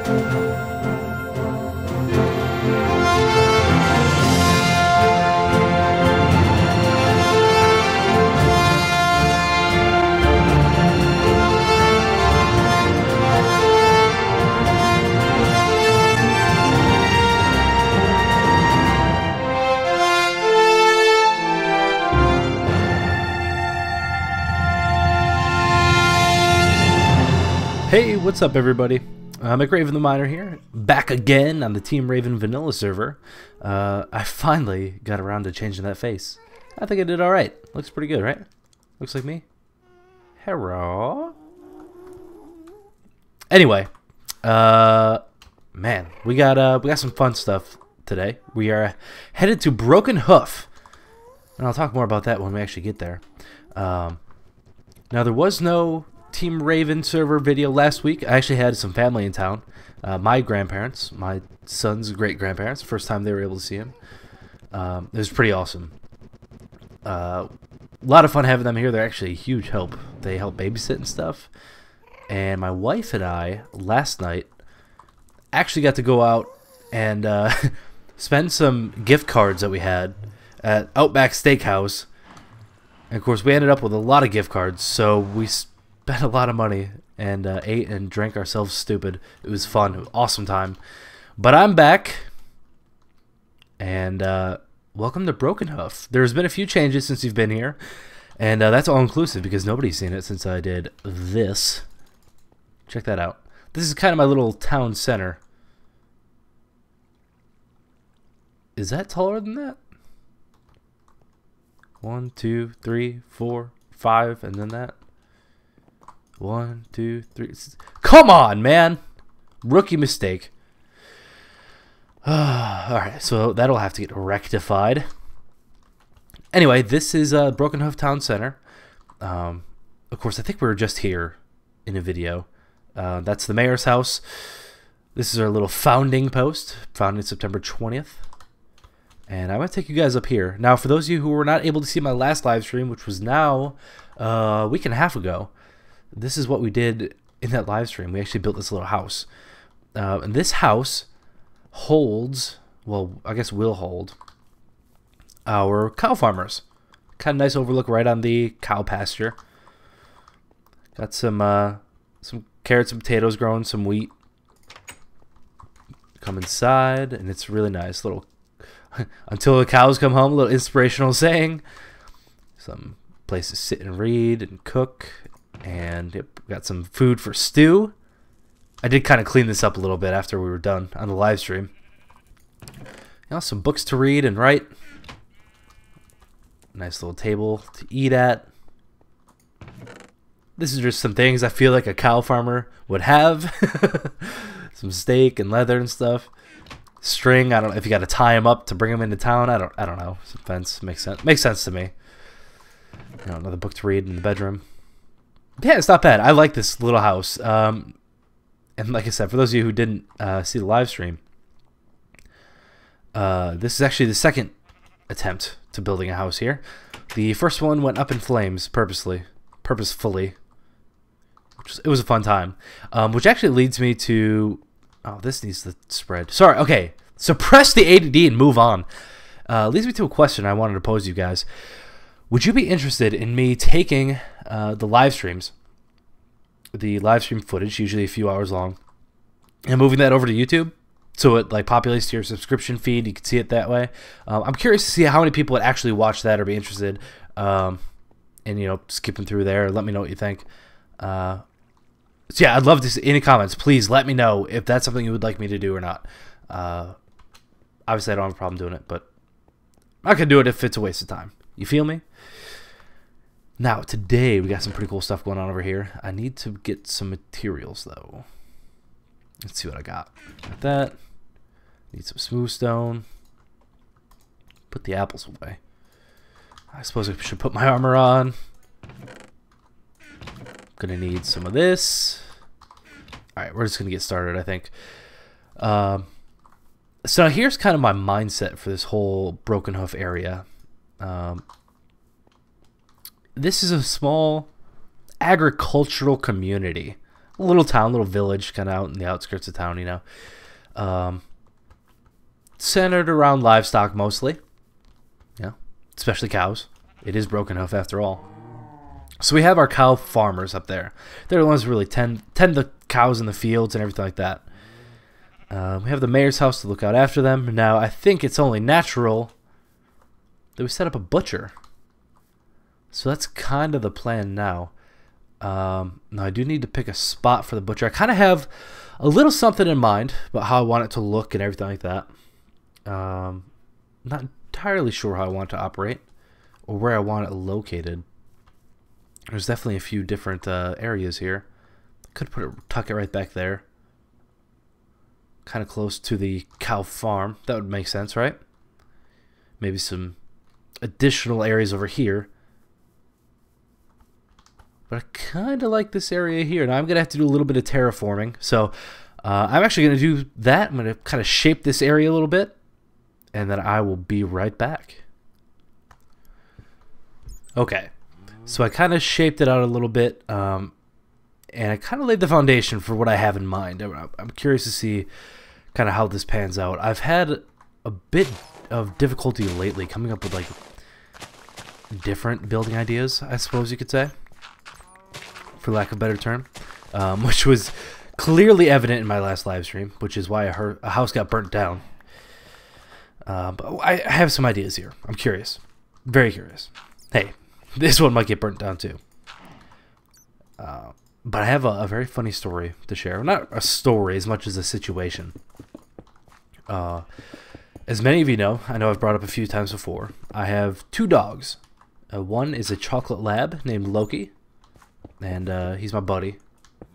Hey, what's up everybody? McRaven the Miner here, back again on the Team Raven vanilla server. I finally got around to changing that face. I think I did alright. Looks pretty good, right? Looks like me. Hello. Anyway, man, we got some fun stuff today. We are headed to Broken Hoof, and I'll talk more about that when we actually get there. Now there was no Team Raven server video last week. I actually had some family in town. My grandparents, my son's great-grandparents, first time they were able to see him. It was pretty awesome. A lot of fun having them here. They're actually a huge help. They help babysit and stuff. And my wife and I, last night, actually got to go out and spend some gift cards that we had at Outback Steakhouse. And of course, we ended up with a lot of gift cards, so we spent a lot of money and ate and drank ourselves stupid. It was fun. It was an awesome time. But I'm back, and welcome to Broken Hoof. There's been a few changes since you've been here, and that's all-inclusive because nobody's seen it since I did this. Check that out. This is kind of my little town center. Is that taller than that? 1, 2, 3, 4, 5, and then that. 1, 2, 3. Come on, man! Rookie mistake. Alright, so that'll have to get rectified. Anyway, this is Broken Hoof Town Center. Of course, I think we were just here in a video. That's the mayor's house. This is our little founding post, founded September 20th. And I'm going to take you guys up here. Now, for those of you who were not able to see my last live stream, which was now a week and a half ago, this is what we did in that live stream. We actually built this little house. And this house holds, well, I guess will hold, our cow farmers. Kind of nice overlook right on the cow pasture. Got some carrots and potatoes growing, some wheat. Come inside, and it's really nice. Little, until the cows come home, a little inspirational saying. Some place to sit and read and cook. And yep, got some food for stew. I did kind of clean this up a little bit after we were done on the live stream. You know, some books to read and write. Nice little table to eat at. This is just some things I feel like a cow farmer would have. Some steak and leather and stuff. String. I don't know if you got to tie them up to bring them into town. I don't know. Some fence makes sense. Makes sense to me. You know, another book to read in the bedroom. Yeah, it's not bad. I like this little house. And like I said, for those of you who didn't see the live stream, this is actually the second attempt to building a house here. The first one went up in flames purposefully. It was a fun time. Which actually leads me to... Oh, this needs to spread. Sorry, okay. Suppress the ADD and move on. Leads me to a question I wanted to pose to you guys. Would you be interested in me taking the live stream footage, usually a few hours long, and moving that over to YouTube so it like populates to your subscription feed? You can see it that way. I'm curious to see how many people would actually watch that or be interested, and you know, skipping through there. Let me know what you think. So yeah, I'd love to see any comments. Please let me know if that's something you would like me to do or not. Obviously, I don't have a problem doing it, but I could do it if it's a waste of time. You feel me? Now, today, we got some pretty cool stuff going on over here. I need to get some materials, though. Let's see what I got. Got that. Need some smooth stone. Put the apples away. I suppose I should put my armor on. Gonna need some of this. Alright, we're just gonna get started, I think. So here's kind of my mindset for this whole Broken Hoof area. This is a small agricultural community. a little town, little village, kind of out in the outskirts of town, you know. Centered around livestock mostly. Yeah, especially cows. It is Broken Hoof after all. So we have our cow farmers up there. They're the ones who really tend the cows in the fields and everything like that. We have the mayor's house to look out after them. Now, I think it's only natural that we set up a butcher. So that's kind of the plan now. Now, I do need to pick a spot for the butcher. I kind of have a little something in mind about how I want it to look and everything like that. Not entirely sure how I want it to operate or where I want it located. There's definitely a few different areas here. Could tuck it right back there. Kind of close to the cow farm. That would make sense, right? Maybe some additional areas over here. But I kind of like this area here. Now I'm going to have to do a little bit of terraforming. So I'm actually going to do that. I'm going to kind of shape this area a little bit. And then I will be right back. Okay. So I kind of shaped it out a little bit. And I kind of laid the foundation for what I have in mind. I'm curious to see kind of how this pans out. I've had a bit of difficulty lately coming up with like different building ideas, I suppose you could say, for lack of a better term, which was clearly evident in my last live stream, which is why a house got burnt down. But I have some ideas here. I'm curious, very curious. Hey, this one might get burnt down too. But I have a very funny story to share. Not a story as much as a situation. As many of you know, I know I've brought up a few times before, I have 2 dogs. One is a chocolate lab named Loki, and he's my buddy.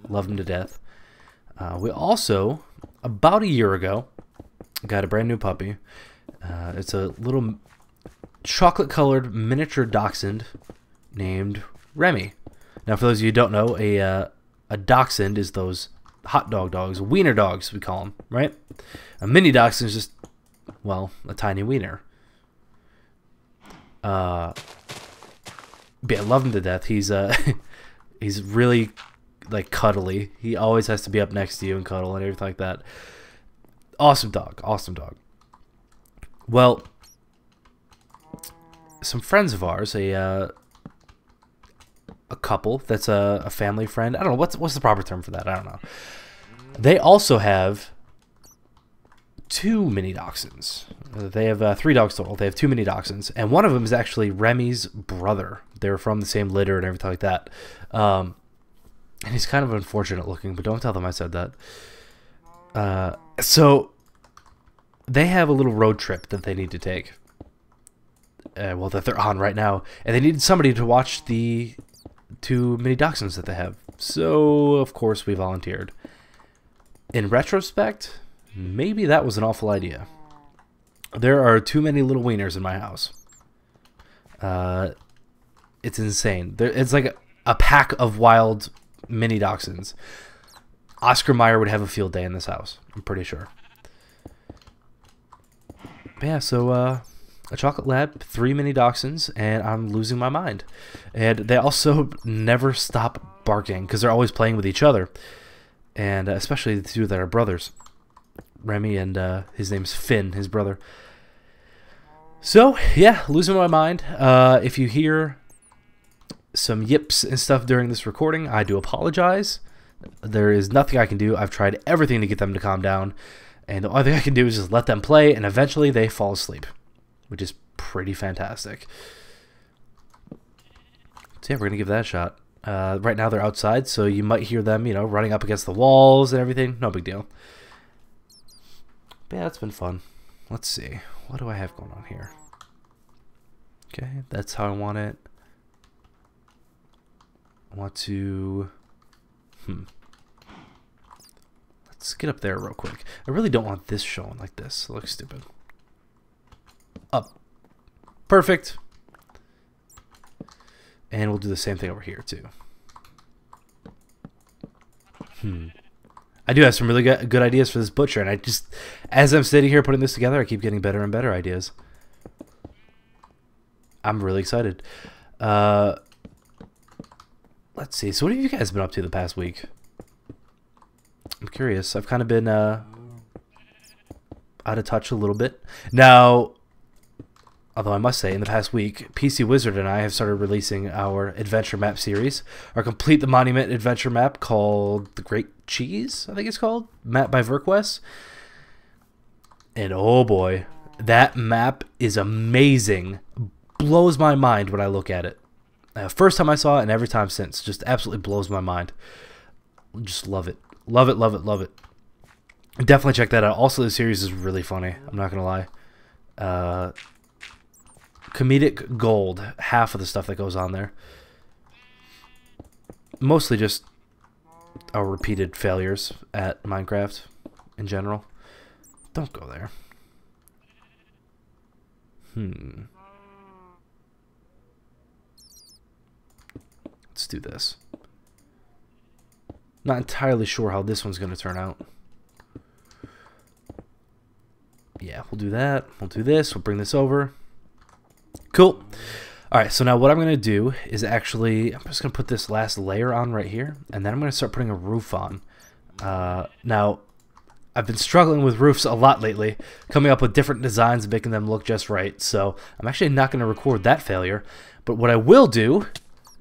Love him to death. We also, about a year ago, got a brand new puppy. It's a little chocolate-colored miniature dachshund named Remy. Now, for those of you who don't know, a dachshund is those hot dog dogs, wiener dogs, we call them, right? A mini dachshund is just, well, a tiny wiener. But yeah, I love him to death. He's he's really like cuddly. He always has to be up next to you and cuddle and everything like that. Awesome dog, awesome dog. Well, some friends of ours, a couple that's a family friend. I don't know what's the proper term for that. I don't know. They also have 2 mini dachshunds. They have 3 dogs total. They have 2 mini dachshunds, and one of them is actually Remy's brother. They're from the same litter and everything like that. And he's kind of unfortunate looking, but don't tell them I said that. So they have a little road trip that they need to take. Well, that they're on right now, and they needed somebody to watch the 2 mini dachshunds that they have. So, of course, we volunteered. In retrospect, maybe that was an awful idea. There are too many little wieners in my house. It's insane. It's like a pack of wild mini dachshunds. Oscar Mayer would have a field day in this house, I'm pretty sure. But yeah, so a chocolate lab, 3 mini dachshunds, and I'm losing my mind. And they also never stop barking because they're always playing with each other. And especially the 2 that are brothers. Remy and his name's Finn, his brother. So, yeah, losing my mind. If you hear some yips and stuff during this recording, I do apologize. There is nothing I can do. I've tried everything to get them to calm down. And the only thing I can do is just let them play, and eventually they fall asleep. Which is pretty fantastic. So yeah, we're going to give that a shot. Right now they're outside, so you might hear them, you know, running up against the walls and everything. No big deal. But yeah, it's been fun. Let's see. What do I have going on here? Okay, that's how I want it. I want to... Let's get up there real quick. I really don't want this showing like this. It looks stupid. Up. Perfect. And we'll do the same thing over here, too. I do have some really good ideas for this butcher, and I just, as I'm sitting here putting this together, I keep getting better and better ideas. I'm really excited. Let's see. So what have you guys been up to the past week? I'm curious. I've kind of been out of touch a little bit. Now, although I must say, in the past week, PC Wizard and I have started releasing our adventure map series, our Complete the Monument adventure map called The Great Cheese, I think it's called, map by VerQuest. And oh boy, that map is amazing. Blows my mind when I look at it. First time I saw it and every time since, just absolutely blows my mind. Just love it. Love it, love it, love it. Definitely check that out. Also, the series is really funny. I'm not going to lie. Comedic gold. Half of the stuff that goes on there. Mostly just our repeated failures at Minecraft in general. Don't go there. Let's do this. Not entirely sure how this one's going to turn out. Yeah, we'll do that. We'll do this. We'll bring this over. Cool. Alright, so now what I'm going to do is actually, I'm just going to put this last layer on right here, and then I'm going to start putting a roof on. Now, I've been struggling with roofs a lot lately, coming up with different designs and making them look just right, so I'm actually not going to record that failure. But what I will do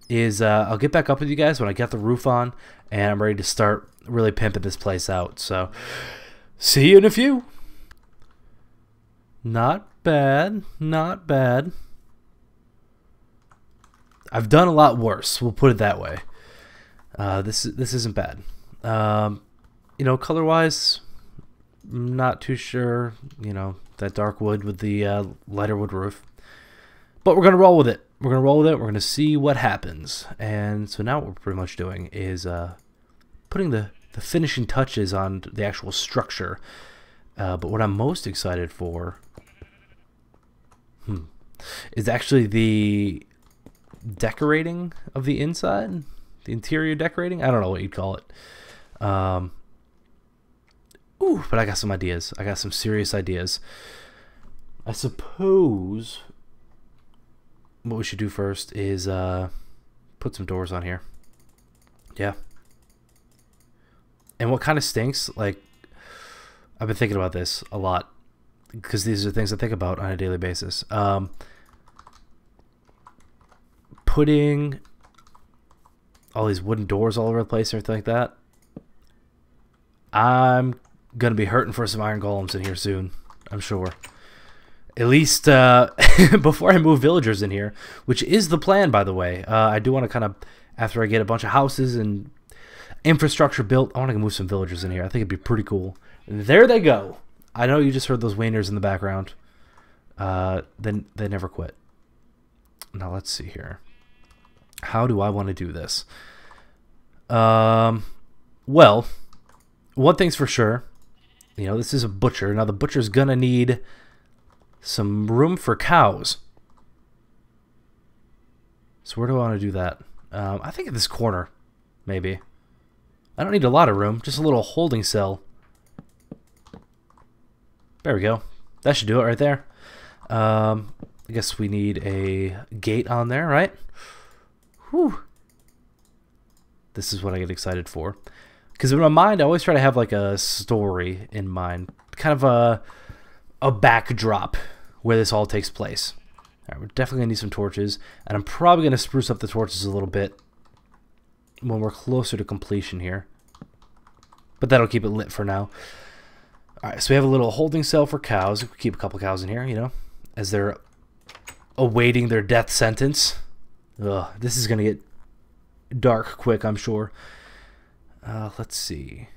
is I'll get back up with you guys when I get the roof on, and I'm ready to start really pimping this place out. So, see you in a few. Not bad, not bad. I've done a lot worse, we'll put it that way. This isn't bad. You know, color-wise, not too sure. You know, that dark wood with the lighter wood roof. But we're going to roll with it. We're going to roll with it. We're going to see what happens. And so now what we're pretty much doing is putting the finishing touches on the actual structure. But what I'm most excited for is actually the decorating of the inside. The interior decorating. I don't know what you'd call it. Ooh, but I got some ideas. I got some serious ideas. I suppose what we should do first is put some doors on here. Yeah. And what kind of stinks, like, I've been thinking about this a lot because these are things I think about on a daily basis. Putting all these wooden doors all over the place and everything like that. I'm going to be hurting for some iron golems in here soon, I'm sure. At least before I move villagers in here, which is the plan, by the way. I do want to kind of, after I get a bunch of houses and infrastructure built, I want to move some villagers in here. I think it'd be pretty cool. There they go. I know you just heard those wainers in the background. Then they never quit. Now let's see here. How do I want to do this? Well, one thing's for sure. You know, this is a butcher. Now the butcher's gonna need some room for cows. So where do I want to do that? I think at this corner, maybe. I don't need a lot of room, just a little holding cell. There we go. That should do it right there. I guess we need a gate on there, right? Whew. This is what I get excited for. Because in my mind, I always try to have like a story in mind. Kind of a backdrop where this all takes place. All right, we're definitely going to need some torches. And I'm probably going to spruce up the torches a little bit when we're closer to completion here. But that'll keep it lit for now. All right, so we have a little holding cell for cows. We keep a couple cows in here, you know, as they're awaiting their death sentence. Ugh, this is going to get dark quick, I'm sure. Let's see.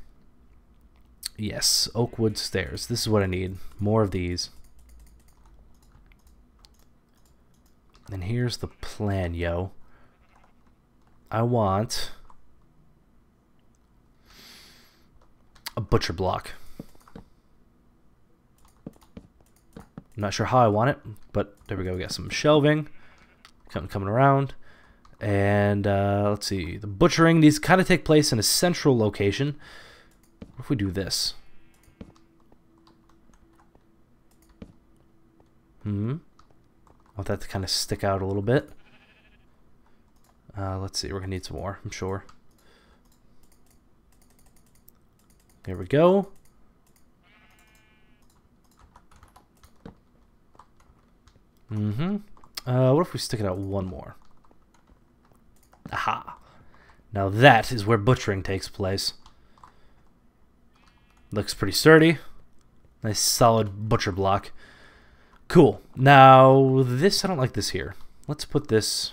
Yes, oak wood stairs. This is what I need. More of these. And here's the plan, yo. I want a butcher block. I'm not sure how I want it, but there we go. We got some shelving coming around. And let's see. The butchering, these kind of take place in a central location. What if we do this? I want that to kind of stick out a little bit. Let's see. We're going to need some more, I'm sure. There we go. What if we stick it out one more? Aha. Now that is where butchering takes place. Looks pretty sturdy. Nice solid butcher block. Cool. Now this, I don't like this here. Let's put this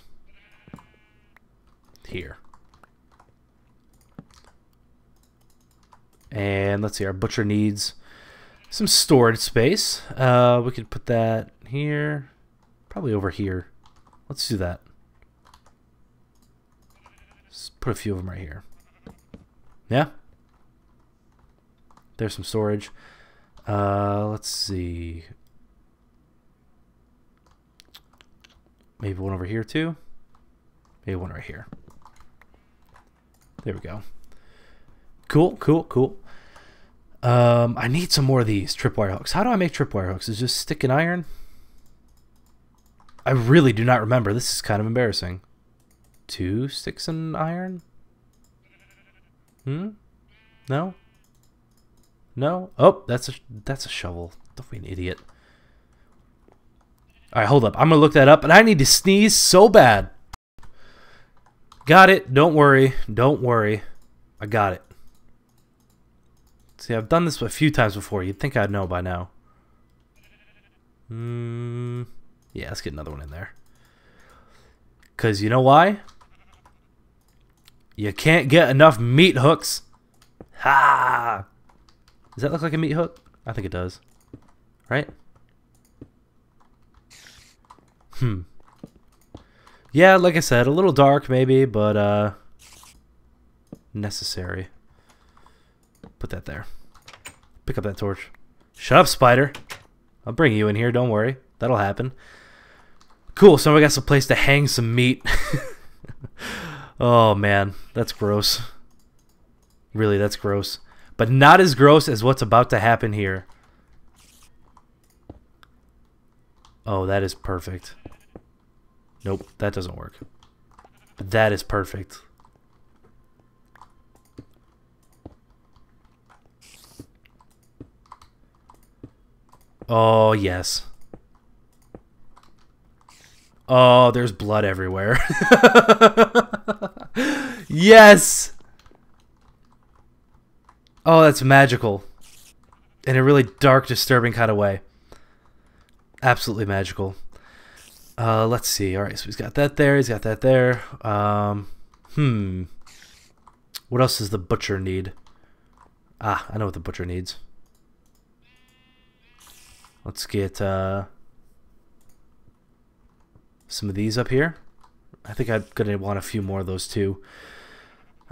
here. And let's see, our butcher needs some storage space. We could put that here. Probably over here. Let's do that. Let's put a few of them right here. Yeah? There's some storage. Let's see. Maybe one over here too. Maybe one right here. There we go. Cool, cool, cool. I need some more of these tripwire hooks. How do I make tripwire hooks? Is just stick in iron? I really do not remember. This is kind of embarrassing. 2 sticks in iron? No? No? Oh, that's a shovel. Don't be an idiot. Alright, hold up. I'm gonna look that up, and I need to sneeze so bad. Got it. Don't worry. Don't worry. I got it. See, I've done this a few times before. You'd think I'd know by now. Yeah, let's get another one in there. Because you know why? You can't get enough meat hooks. Ha! Does that look like a meat hook? I think it does. Right? Yeah, like I said, a little dark maybe, but necessary. Put that there. Pick up that torch. Shut up, spider. I'll bring you in here, don't worry. That'll happen. Cool, so we got some place to hang some meat. Oh man, that's gross. Really, that's gross. But not as gross as what's about to happen here. Oh, that is perfect. Nope, that doesn't work. But that is perfect. Oh, yes. Oh, there's blood everywhere. Yes! Oh, that's magical. In a really dark, disturbing kind of way. Absolutely magical. Let's see. Alright, so he's got that there. He's got that there. What else does the butcher need? Ah, I know what the butcher needs. Let's get some of these up here. I think I'm going to want a few more of those too.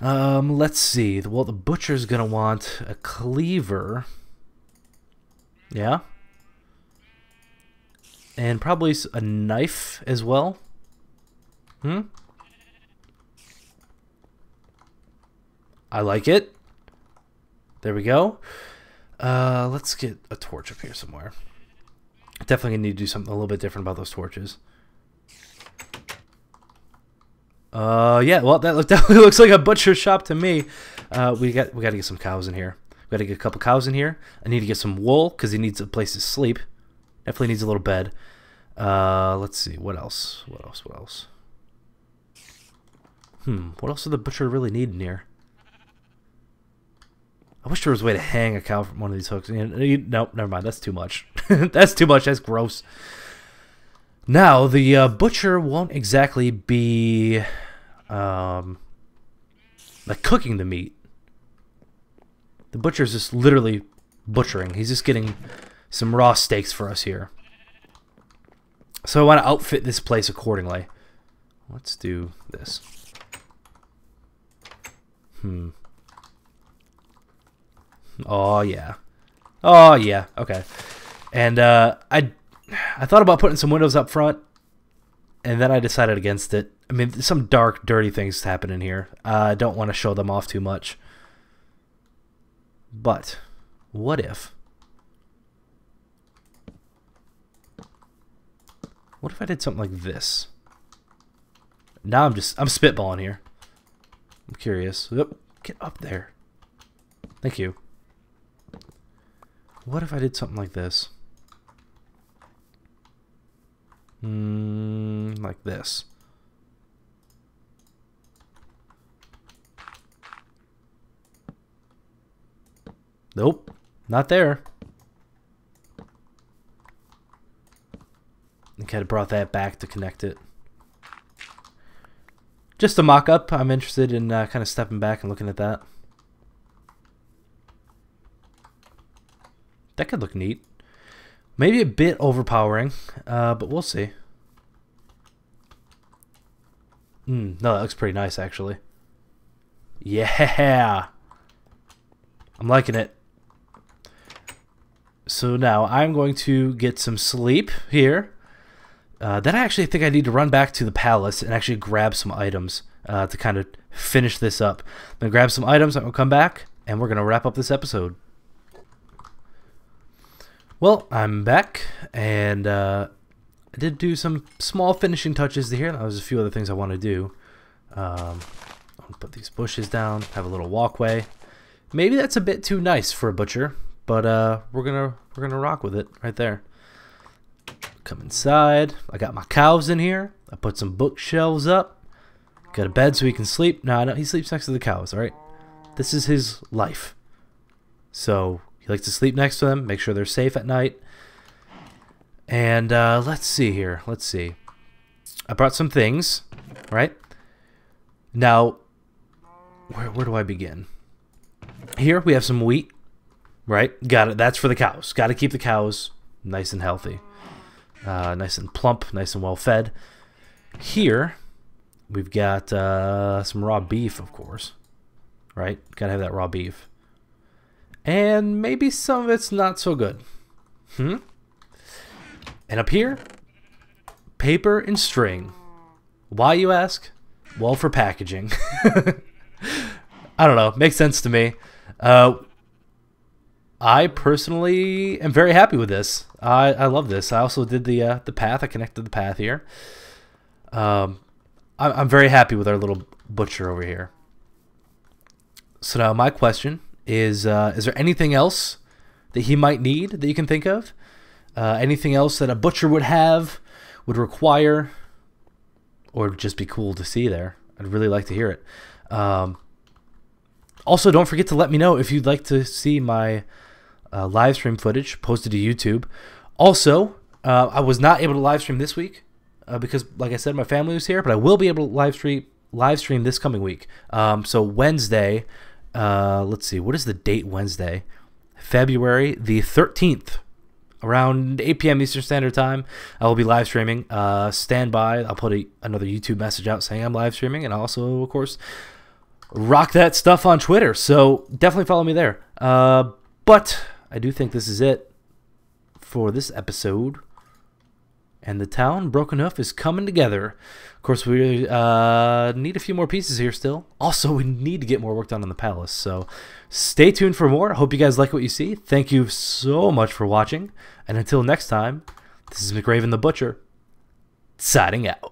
Let's see. Well, the butcher's going to want a cleaver. Yeah. And probably a knife as well. I like it. There we go. Let's get a torch up here somewhere. Definitely gonna need to do something a little bit different about those torches. Yeah, well, that definitely looks like a butcher shop to me. We got to get some cows in here. We got to get a couple cows in here. I need to get some wool because he needs a place to sleep. Definitely needs a little bed. Let's see. What else? What else? What else? What else does the butcher really need in here? I wish there was a way to hang a cow from one of these hooks. Nope, never mind. That's too much. That's too much. That's gross. Now, the butcher won't exactly be like cooking the meat. The butcher's just literally butchering. He's just getting some raw steaks for us here. So I want to outfit this place accordingly. Let's do this. Oh yeah. Oh yeah. Okay. And I thought about putting some windows up front, and then I decided against it. I mean, some dark, dirty things happen in here. I don't want to show them off too much. But what if? What if I did something like this? Now I'm spitballing here. I'm curious. Oop, get up there. Thank you. What if I did something like this? Like this. Nope, not there. I kind of brought that back to connect it. Just a mock-up. I'm interested in kind of stepping back and looking at that. That could look neat. Maybe a bit overpowering, but we'll see. No, that looks pretty nice, actually. Yeah! I'm liking it. So now I'm going to get some sleep here. Then I actually think I need to run back to the palace and actually grab some items to kind of finish this up. I'm going to grab some items, I'm going to come back, and we're going to wrap up this episode. Well, I'm back, and I did do some small finishing touches here. There's a few other things I want to do. I'll put these bushes down, have a little walkway. Maybe that's a bit too nice for a butcher, but we're gonna rock with it right there. Come inside. I got my cows in here. I put some bookshelves up. Got a bed so he can sleep. No, he sleeps next to the cows. All right, this is his life. So he likes to sleep next to them. Make sure they're safe at night. And let's see here. Let's see. I brought some things. Right now, where do I begin? Here we have some wheat. Right, got it. That's for the cows. Got to keep the cows nice and healthy. Nice and plump, nice and well fed. Here, we've got some raw beef, of course. Right? Gotta have that raw beef. And maybe some of it's not so good. And up here, paper and string. Why, you ask? Well, for packaging. I don't know. Makes sense to me. I personally am very happy with this. I love this. I also did the path. I connected the path here. I'm very happy with our little butcher over here. So now my question is there anything else that he might need that you can think of? Anything else that a butcher would have, would require, or would just be cool to see there? I'd really like to hear it. Also, don't forget to let me know if you'd like to see my live stream footage posted to YouTube. Also, I was not able to live stream this week because, like I said, my family was here, but I will be able to live stream this coming week. So Wednesday, let's see, what is the date Wednesday? February the 13th, around 8 p.m. Eastern Standard Time. I will be live streaming. Stand by. I'll put another YouTube message out saying I'm live streaming, and I'll also, of course, rock that stuff on Twitter. So definitely follow me there. But I do think this is it for this episode. And the town, Broken Hoof, is coming together. Of course, we need a few more pieces here still. Also, we need to get more work done on the palace. So stay tuned for more. I hope you guys like what you see. Thank you so much for watching. And until next time, this is McRaven the Butcher, signing out.